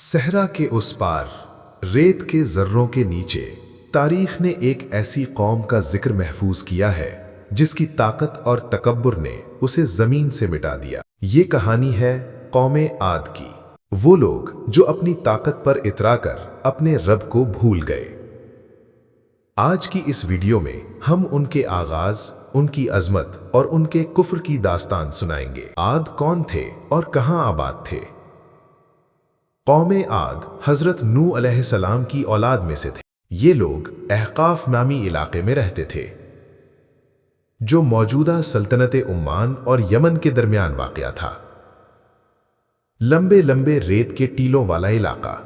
सहरा के उस पार रेत के जर्रों के नीचे तारीख ने एक ऐसी कौम का जिक्र महफूज किया है जिसकी ताकत और तकब्बुर ने उसे जमीन से मिटा दिया। ये कहानी है कौमे आद की। वो लोग जो अपनी ताकत पर इतरा कर अपने रब को भूल गए। आज की इस वीडियो में हम उनके आगाज, उनकी अजमत और उनके कुफ्र की दास्तान सुनाएंगे। आद कौन थे और कहां आबाद थे? कौमे आद हजरत नूह अलैहिस्सलाम की औलाद में से थे। ये लोग अहकाफ नामी इलाके में रहते थे जो मौजूदा सल्तनत उम्मान और यमन के दरमियान वाक़या था। लंबे लंबे रेत के टीलों वाला इलाका,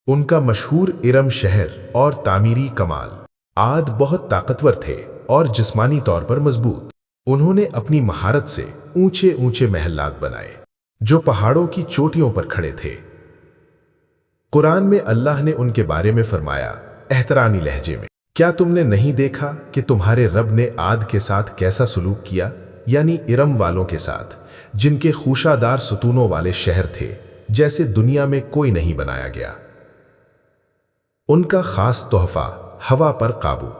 उनका मशहूर इरम शहर और तामीरी कमाल। आद बहुत ताकतवर थे और जिस्मानी तौर पर मजबूत। उन्होंने अपनी महारत से ऊंचे ऊंचे महलात बनाए जो पहाड़ों की चोटियों पर खड़े थे। कुरान में अल्लाह ने उनके बारे में फरमाया एहतरामी लहजे में, क्या तुमने नहीं देखा कि तुम्हारे रब ने आद के साथ कैसा सलूक किया, यानी इरम वालों के साथ, जिनके खूशादार सुतूनों वाले शहर थे जैसे दुनिया में कोई नहीं बनाया गया। उनका खास तोहफा हवा पर काबू।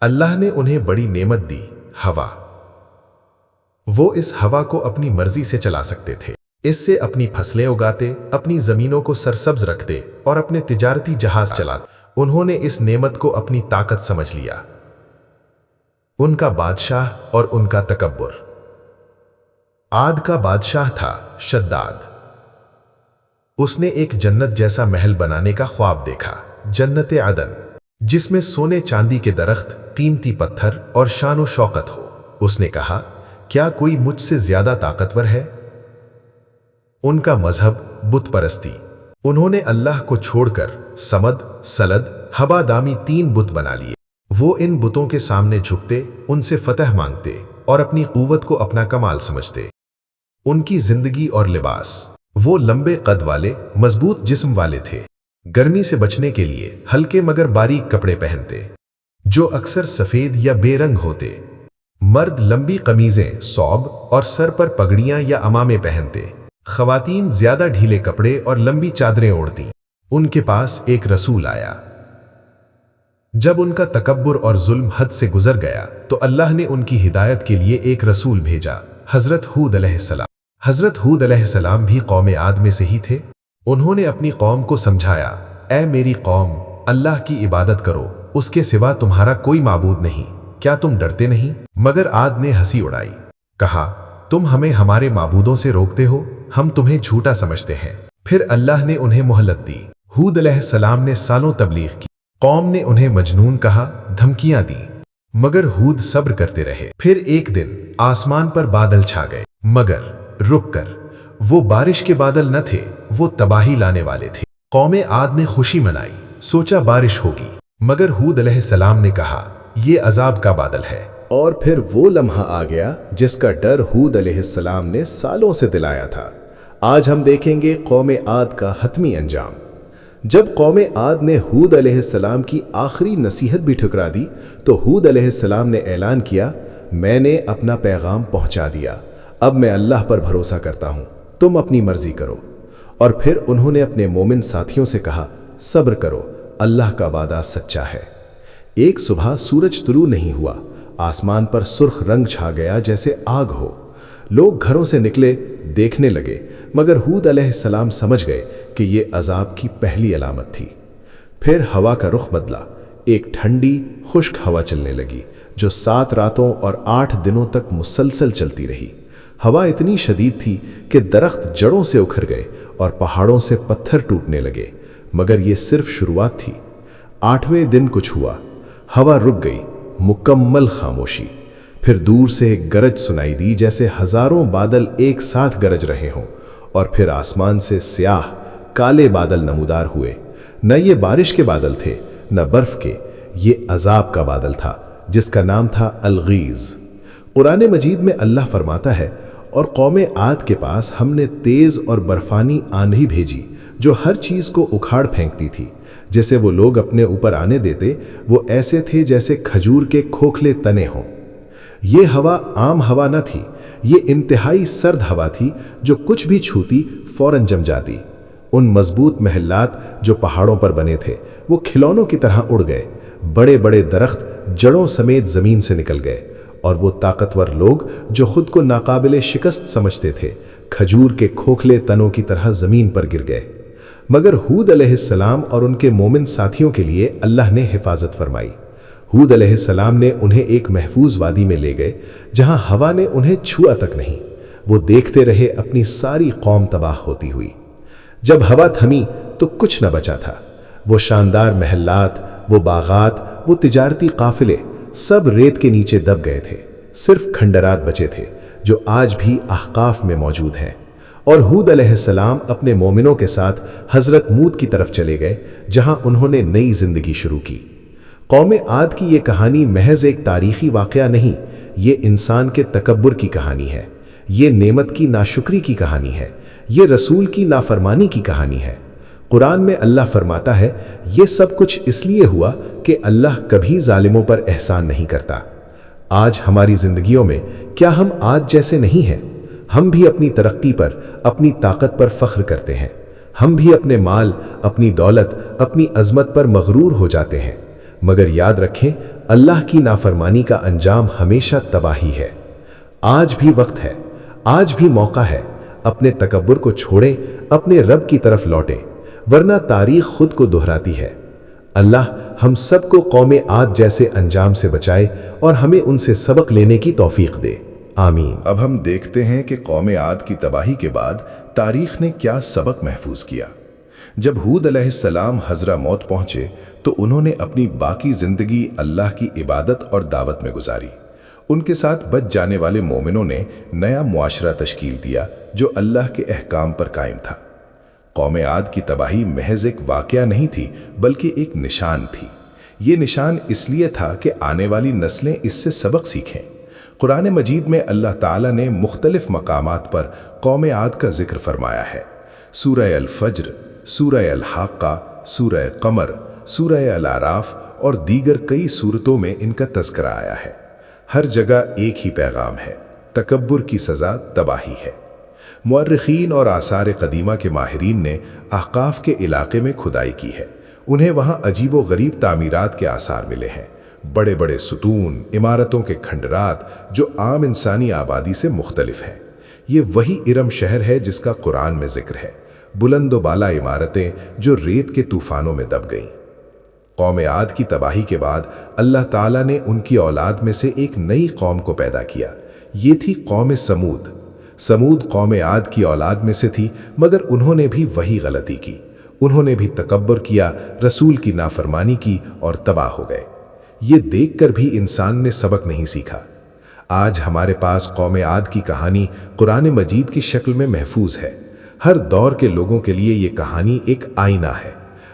अल्लाह ने उन्हें बड़ी नेमत दी, हवा। वो इस हवा को अपनी मर्जी से चला सकते थे। इससे अपनी फसलें उगाते, अपनी जमीनों को सरसब्ज रखते और अपने तिजारती जहाज चलाते। उन्होंने इस नेमत को अपनी ताकत समझ लिया। उनका बादशाह और उनका तकब्बुर। आद का बादशाह था शद्दाद। उसने एक जन्नत जैसा महल बनाने का ख्वाब देखा, जन्नत अदन, जिसमें सोने चांदी के दरख्त, कीमती पत्थर और शान शौकत हो। उसने कहा, क्या कोई मुझसे ज्यादा ताकतवर है? उनका मजहब बुत परस्ती। उन्होंने अल्लाह को छोड़कर समद, सलद, हबादामी 3 बुत बना लिए। वो इन बुतों के सामने झुकते, उनसे फतह मांगते और अपनी कुव्वत को अपना कमाल समझते। उनकी जिंदगी और लिबास। वो लंबे कद वाले, मजबूत जिस्म वाले थे। गर्मी से बचने के लिए हल्के मगर बारीक कपड़े पहनते जो अक्सर सफेद या बेरंग होते। मर्द लंबी कमीजें, सौब और सर पर पगड़ियां या अमामे पहनते। खवातीन ज्यादा ढीले कपड़े और लंबी चादरें ओढ़ती। उनके पास एक रसूल आया। जब उनका तकब्बुर और जुल्म हद से गुजर गया तो अल्लाह ने उनकी हिदायत के लिए एक रसूल भेजा, हजरत हूद अलैहिस्सलाम। हजरत हूद अलैहिस्सलाम भी कौम आद में से ही थे। उन्होंने अपनी कौम को समझाया, ऐ मेरी कौम, अल्लाह की इबादत करो, उसके सिवा तुम्हारा कोई माबूद नहीं। क्या तुम डरते नहीं? मगर आद ने हंसी उड़ाई, कहा, तुम हमें हमारे माबूदों से रोकते हो, हम तुम्हें झूठा समझते हैं। फिर अल्लाह ने उन्हें मोहलत दी। हूद अलैहिस्सलाम ने सालों तबलीग की। कौम ने उन्हें मजनून कहा, धमकियां दी, मगर हूद सब्र करते रहे। फिर एक दिन आसमान पर बादल छा गए, मगर रुक कर, वो बारिश के बादल न थे, वो तबाही लाने वाले थे। कौमे आद ने खुशी मनाई, सोचा बारिश होगी, मगर हूद अलैहिस्सलाम ने कहा, ये अजाब का बादल है। और फिर वो लम्हा आ गया जिसका डर हूद अलैहिस्सलाम ने सालों से दिलाया था। आज हम देखेंगे कौमे आद का हतमी अंजाम। जब कौमे आद ने हूद अलैहिस्सलाम की आखिरी नसीहत भी ठुकरा दी तो हूद अलैहिस्सलाम ने ऐलान किया, मैंने अपना पैगाम पहुंचा दिया, अब मैं अल्लाह पर भरोसा करता हूं, तुम अपनी मर्जी करो। और फिर उन्होंने अपने मोमिन साथियों से कहा, सब्र करो, अल्लाह का वादा सच्चा है। एक सुबह सूरज तुलू नहीं हुआ, आसमान पर सुर्ख रंग छा गया जैसे आग हो। लोग घरों से निकले, देखने लगे, मगर हूद अलैहिस्सलाम समझ गए कि ये अजाब की पहली अलामत थी। फिर हवा का रुख बदला। एक ठंडी खुश्क हवा चलने लगी जो 7 रातों और 8 दिनों तक मुसलसल चलती रही। हवा इतनी शदीद थी कि दरख्त जड़ों से उखड़ गए और पहाड़ों से पत्थर टूटने लगे। मगर ये सिर्फ शुरुआत थी। 8वें दिन कुछ हुआ, हवा रुक गई, मुकम्मल खामोशी। फिर दूर से एक गरज सुनाई दी जैसे हजारों बादल एक साथ गरज रहे हों। और फिर आसमान से स्याह काले बादल नमूदार हुए। न ये बारिश के बादल थे, न बर्फ के, ये अजाब का बादल था जिसका नाम था अलगीज। कुरान मजीद में अल्लाह फरमाता है, और कौमे आद के पास हमने तेज और बर्फानी आंधी भेजी जो हर चीज को उखाड़ फेंकती थी। जैसे वो लोग अपने ऊपर आने देते, वो ऐसे थे जैसे खजूर के खोखले तने हों। ये हवा आम हवा न थी, ये इंतहाई सर्द हवा थी जो कुछ भी छूती फौरन जम जाती। उन मजबूत महलात जो पहाड़ों पर बने थे वो खिलौनों की तरह उड़ गए। बड़े बड़े दरख्त जड़ों समेत जमीन से निकल गए और वो ताकतवर लोग जो खुद को नाकाबिले शिकस्त समझते थे खजूर के खोखले तनों की तरह जमीन पर गिर गए। मगर हूद अलैहिस्सलाम और उनके मोमिन साथियों के लिए अल्लाह ने हिफाजत फरमाई। हूद अलैहिस्सलाम ने उन्हें एक महफूज वादी में ले गए जहां हवा ने उन्हें छुआ तक नहीं। वो देखते रहे अपनी सारी कौम तबाह होती हुई। जब हवा थमी तो कुछ न बचा था। वो शानदार महलात, वो बागात, वो तिजारती काफिले सब रेत के नीचे दब गए थे। सिर्फ खंडरात बचे थे जो आज भी अहकाफ में मौजूद हैं। और हूद अलैहिस्सलाम अपने मोमिनों के साथ हजरत मूद की तरफ चले गए जहां उन्होंने नई जिंदगी शुरू की। कौम आद की ये कहानी महज एक तारीखी वाक़या नहीं, ये इंसान के तकब्बुर की कहानी है, ये नेमत की नाशुक्री की कहानी है, ये रसूल की नाफरमानी की कहानी है। कुरान में अल्लाह फरमाता है ये सब कुछ इसलिए हुआ कि अल्लाह कभी जालिमों पर एहसान नहीं करता। आज हमारी जिंदगियों में क्या हम आज जैसे नहीं हैं? हम भी अपनी तरक्की पर, अपनी ताकत पर फख्र करते हैं। हम भी अपने माल, अपनी दौलत, अपनी अजमत पर मगरूर हो जाते हैं। मगर याद रखें, अल्लाह की नाफरमानी का अंजाम हमेशा तबाही है। आज भी वक्त है, आज भी मौका है। अपने तकब्बुर को छोड़ें, अपने रब की तरफ लौटें, वरना तारीख खुद को दोहराती है। अल्लाह हम सबको कौम आद जैसे अंजाम से बचाए और हमें उनसे सबक लेने की तौफीक दे। आमीन। अब हम देखते हैं कि कौम आद की तबाही के बाद तारीख ने क्या सबक महफूज किया। जब हूद अलैहिस्सलाम हजरा मौत पहुंचे तो उन्होंने अपनी बाकी जिंदगी अल्लाह की इबादत और दावत में गुजारी। उनके साथ बच जाने वाले मोमिनों ने नया मुआशरा तश्कील दिया जो अल्लाह के अहकाम पर कायम था। कौम आद की तबाही महज एक वाक़या नहीं थी बल्कि एक निशान थी। ये निशान इसलिए था कि आने वाली नस्लें इससे सबक सीखें। कुरान मजीद में अल्लाह ताला ने मुख्तलिफ मकामात पर कौम आद का जिक्र फरमाया है। सूरह अल फज्र, सूरह अल हाक्का, सूरह कमर, सूरह अल आराफ और दीगर कई सूरतों में इनका तज़किरा आया है। हर जगह एक ही पैगाम है, तकब्बुर की सज़ा तबाही है। मुअर्रिखीन और आसार कदीमा के माहिरीन ने अहकाफ के इलाके में खुदाई की है। उन्हें वहाँ अजीब व गरीब तामीरात के आसार मिले हैं। बड़े बड़े सुतून, इमारतों के खंडरात जो आम इंसानी आबादी से मुख्तलिफ हैं। ये वही इरम शहर है जिसका कुरान में जिक्र है। बुलंद बाला इमारतें जो रेत के तूफानों में दब गईं। कौम आद की तबाही के बाद अल्लाह ताला ने उनकी औलाद में से एक नई कौम को पैदा किया। ये थी कौम समूद। समूद कौम आद की औलाद में से थी, मगर उन्होंने भी वही गलती की। उन्होंने भी तकब्बुर किया, रसूल की नाफरमानी की और तबाह हो गए। ये देखकर भी इंसान ने सबक नहीं सीखा। आज हमारे पास कौम आद की कहानी कुरान मजीद की शक्ल में महफूज है। हर दौर के लोगों के लिए ये कहानी एक आईना है।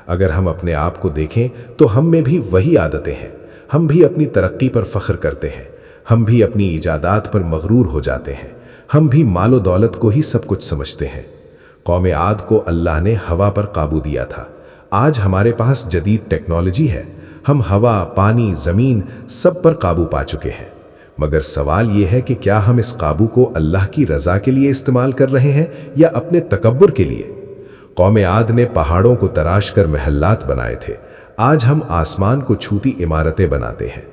अगर हम अपने आप को देखें तो हम में भी वही आदतें हैं। हम भी अपनी तरक्की पर फख्र करते हैं। हम भी अपनी इजादात पर मगरूर हो जाते हैं। हम भी मालो दौलत को ही सब कुछ समझते हैं। कौम आद को अल्लाह ने हवा पर काबू दिया था। आज हमारे पास जदीद टेक्नोलॉजी है। हम हवा, पानी, ज़मीन सब पर काबू पा चुके हैं। मगर सवाल ये है कि क्या हम इस काबू को अल्लाह की रज़ा के लिए इस्तेमाल कर रहे हैं या अपने तकब्बुर के लिए? कौम आद ने पहाड़ों को तराश कर महल्लात बनाए थे। आज हम आसमान को छूती इमारतें बनाते हैं।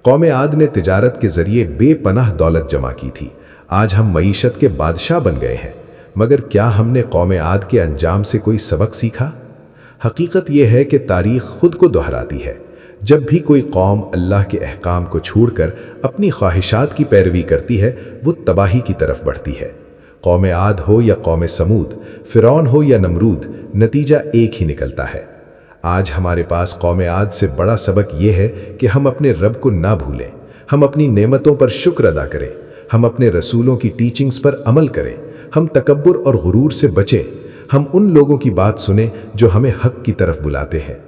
कौम आद ने तिजारत के जरिए बेपनाह दौलत जमा की थी। आज हम मईशत के बादशाह बन गए हैं। मगर क्या हमने कौम आद के अंजाम से कोई सबक सीखा? हकीकत यह है कि तारीख खुद को दोहराती है। जब भी कोई कौम अल्लाह के अहकाम को छोड़कर अपनी ख्वाहिशात की पैरवी करती है, वो तबाही की तरफ बढ़ती है। कौम आद हो या कौम समूद, फिरौन हो या नमरूद, नतीजा एक ही निकलता है। आज हमारे पास कौम आद से बड़ा सबक यह है कि हम अपने रब को ना भूलें। हम अपनी नेमतों पर शुक्र अदा करें। हम अपने रसूलों की टीचिंग्स पर अमल करें। हम तकब्बुर और गुरूर से बचें। हम उन लोगों की बात सुनें जो हमें हक की तरफ बुलाते हैं।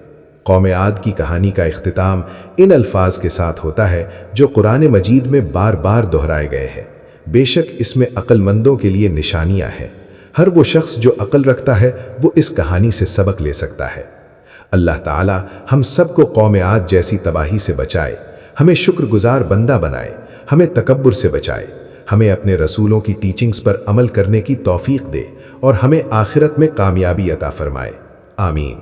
कौम आद की कहानी का इख्तिताम इन अल्फाज के साथ होता है जो कुरान मजीद में बार बार दोहराए गए हैं। बेशक इसमें अक्लमंदों के लिए निशानियां हैं। हर वो शख्स जो अक्ल रखता है वो इस कहानी से सबक ले सकता है। अल्लाह ताला हम सबको कौम आद जैसी तबाही से बचाए, हमें शुक्रगुजार बंदा बनाए, हमें तकब्बुर से बचाए, हमें अपने रसूलों की टीचिंग्स पर अमल करने की तौफीक दे और हमें आखिरत में कामयाबी अता फरमाए। आमीन।